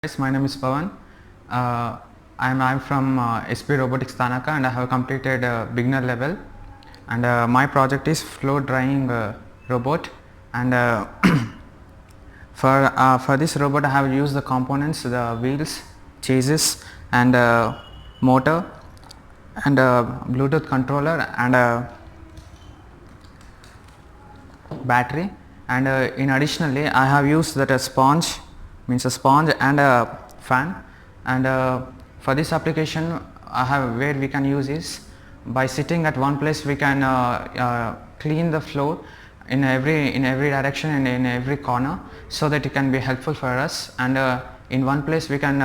Guys, my name is Pavan. I'm from SP Robotics Tarnaka, and I have completed beginner level. And my project is floor drying robot. And for this robot, I have used the components, the wheels, chassis, and motor, and Bluetooth controller, and battery. And in additionally, I have used that a sponge and a fan. And for this application, I have where we can use is by sitting at one place we can clean the floor in every direction and in every corner, so that it can be helpful for us. And in one place we can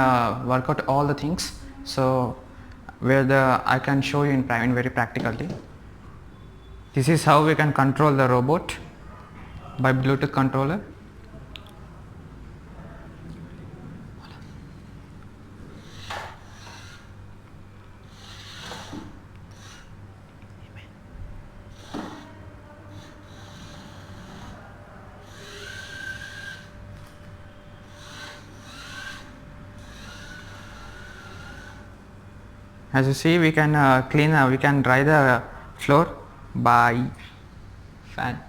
work out all the things. So I can show you in very practically. This is how we can control the robot by Bluetooth controller. As you see, we can we can dry the floor by fan.